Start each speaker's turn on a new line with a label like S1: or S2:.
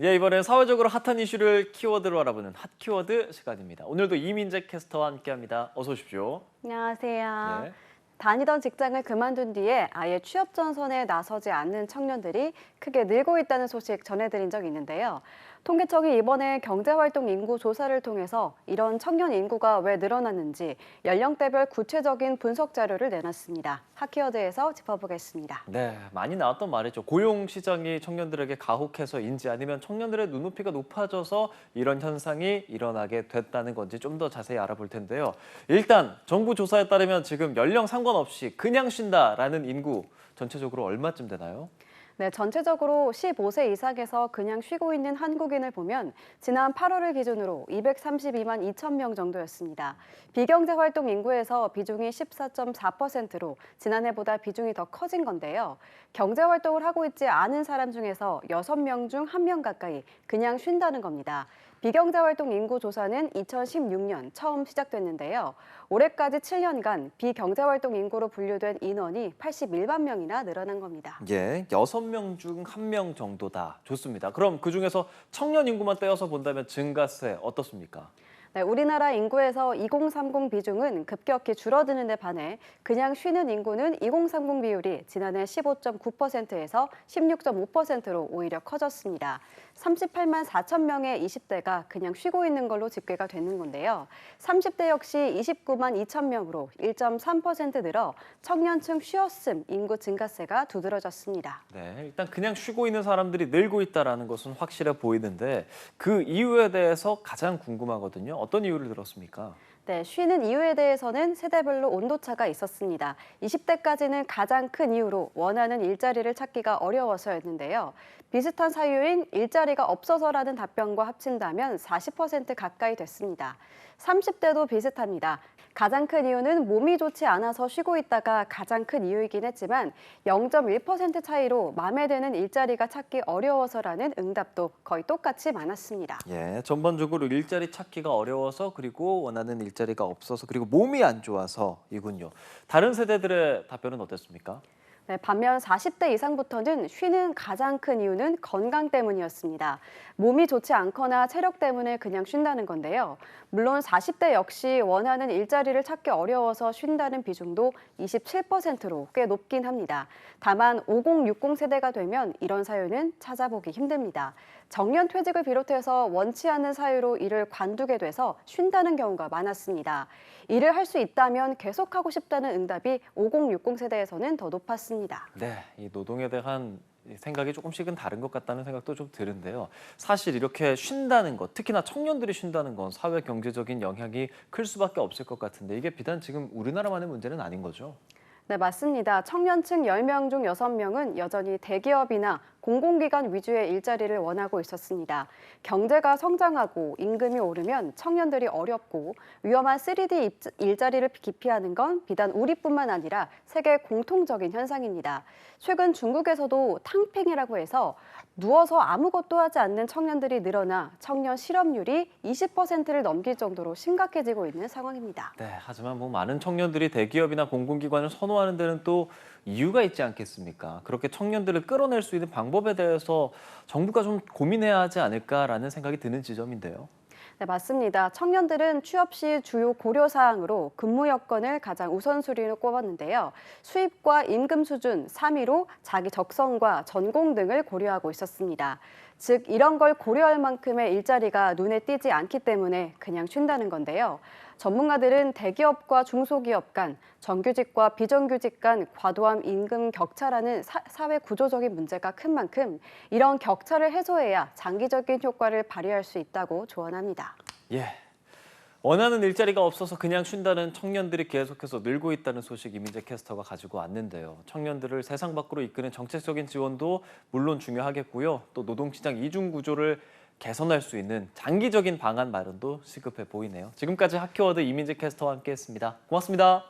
S1: 예, 이번엔 사회적으로 핫한 이슈를 키워드로 알아보는 핫 키워드 시간입니다. 오늘도 이민재 캐스터와 함께합니다. 어서 오십시오.
S2: 안녕하세요.
S1: 예.
S2: 다니던 직장을 그만둔 뒤에 아예 취업 전선에 나서지 않는 청년들이 크게 늘고 있다는 소식 전해드린 적이 있는데요. 통계청이 이번에 경제활동 인구 조사를 통해서 이런 청년 인구가 왜 늘어났는지 연령대별 구체적인 분석 자료를 내놨습니다. 핫키워드에서 짚어보겠습니다.
S1: 네, 많이 나왔던 말이죠. 고용 시장이 청년들에게 가혹해서인지 아니면 청년들의 눈높이가 높아져서 이런 현상이 일어나게 됐다는 건지 좀 더 자세히 알아볼 텐데요. 일단 정부 조사에 따르면 지금 연령 상관없이 그냥 쉰다라는 인구 전체적으로 얼마쯤 되나요?
S2: 네, 전체적으로 15세 이상에서 그냥 쉬고 있는 한국인을 보면 지난 8월을 기준으로 232만 2천 명 정도였습니다. 비경제 활동 인구에서 비중이 14.4%로 지난해보다 비중이 더 커진 건데요. 경제 활동을 하고 있지 않은 사람 중에서 6명 중 1명 가까이 그냥 쉰다는 겁니다. 비경제 활동 인구 조사는 2016년 처음 시작됐는데요. 올해까지 7년간 비경제 활동 인구로 분류된 인원이 81만 명이나 늘어난 겁니다.
S1: 예, 6명 중 1명 정도다. 좋습니다. 그럼 그중에서 청년 인구만 떼어서 본다면 증가세 어떻습니까?
S2: 네, 우리나라 인구에서 2030 비중은 급격히 줄어드는 데 반해 그냥 쉬는 인구는 2030 비율이 지난해 15.9%에서 16.5%로 오히려 커졌습니다. 38만 4천 명의 20대가 그냥 쉬고 있는 걸로 집계가 되는 건데요. 30대 역시 29만 2천 명으로 1.3% 늘어 청년층 쉬었음 인구 증가세가 두드러졌습니다.
S1: 네, 일단 그냥 쉬고 있는 사람들이 늘고 있다는 것은 확실해 보이는데 그 이유에 대해서 가장 궁금하거든요. 어떤 이유를 들었습니까?
S2: 네, 쉬는 이유에 대해서는 세대별로 온도차가 있었습니다. 20대까지는 가장 큰 이유로 원하는 일자리를 찾기가 어려워서였는데요. 비슷한 사유인 일자리가 없어서라는 답변과 합친다면 40% 가까이 됐습니다. 30대도 비슷합니다. 가장 큰 이유는 몸이 좋지 않아서 쉬고 있다가 가장 큰 이유이긴 했지만 0.1% 차이로 마음에 드는 일자리가 찾기 어려워서라는 응답도 거의 똑같이 많았습니다.
S1: 예, 전반적으로 일자리 찾기가 어려워서 그리고 원하는 일자리가 없어서 그리고 몸이 안 좋아서이군요. 다른 세대들의 답변은 어땠습니까?
S2: 네, 반면 40대 이상부터는 쉬는 가장 큰 이유는 건강 때문이었습니다. 몸이 좋지 않거나 체력 때문에 그냥 쉰다는 건데요. 물론 40대 역시 원하는 일자리를 찾기 어려워서 쉰다는 비중도 27%로 꽤 높긴 합니다. 다만 5060 세대가 되면 이런 사유는 찾아보기 힘듭니다. 정년 퇴직을 비롯해서 원치 않는 사유로 일을 관두게 돼서 쉰다는 경우가 많았습니다. 일을 할 수 있다면 계속하고 싶다는 응답이 5060 세대에서는 더 높았습니다.
S1: 네, 이 노동에 대한 생각이 조금씩은 다른 것 같다는 생각도 좀 드는데요. 사실 이렇게 쉰다는 것, 특히나 청년들이 쉰다는 건 사회 경제적인 영향이 클 수밖에 없을 것 같은데 이게 비단 지금 우리나라만의 문제는 아닌 거죠?
S2: 네, 맞습니다. 청년층 10명 중 6명은 여전히 대기업이나 공공기관 위주의 일자리를 원하고 있었습니다. 경제가 성장하고 임금이 오르면 청년들이 어렵고 위험한 3D 일자리를 기피하는 건 비단 우리뿐만 아니라 세계 공통적인 현상입니다. 최근 중국에서도 탕팽이라고 해서 누워서 아무것도 하지 않는 청년들이 늘어나 청년 실업률이 20%를 넘길 정도로 심각해지고 있는 상황입니다.
S1: 네, 하지만 뭐 많은 청년들이 대기업이나 공공기관을 선호하는 데는 또 이유가 있지 않겠습니까? 그렇게 청년들을 끌어낼 수 있는 방법에 대해서 정부가 좀 고민해야 하지 않을까라는 생각이 드는 지점인데요.
S2: 네, 맞습니다. 청년들은 취업 시 주요 고려 사항으로 근무 여건을 가장 우선순위로 꼽았는데요. 수입과 임금 수준, 3위로 자기 적성과 전공 등을 고려하고 있었습니다. 즉 이런 걸 고려할 만큼의 일자리가 눈에 띄지 않기 때문에 그냥 쉰다는 건데요. 전문가들은 대기업과 중소기업 간, 정규직과 비정규직 간 과도한 임금 격차라는 사회 구조적인 문제가 큰 만큼 이런 격차를 해소해야 장기적인 효과를 발휘할 수 있다고 조언합니다.
S1: 예. 원하는 일자리가 없어서 그냥 쉰다는 청년들이 계속해서 늘고 있다는 소식 이민재 캐스터가 가지고 왔는데요. 청년들을 세상 밖으로 이끄는 정책적인 지원도 물론 중요하겠고요. 또 노동시장 이중 구조를 개선할 수 있는 장기적인 방안 마련도 시급해 보이네요. 지금까지 핫키워드 이민재 캐스터와 함께했습니다. 고맙습니다.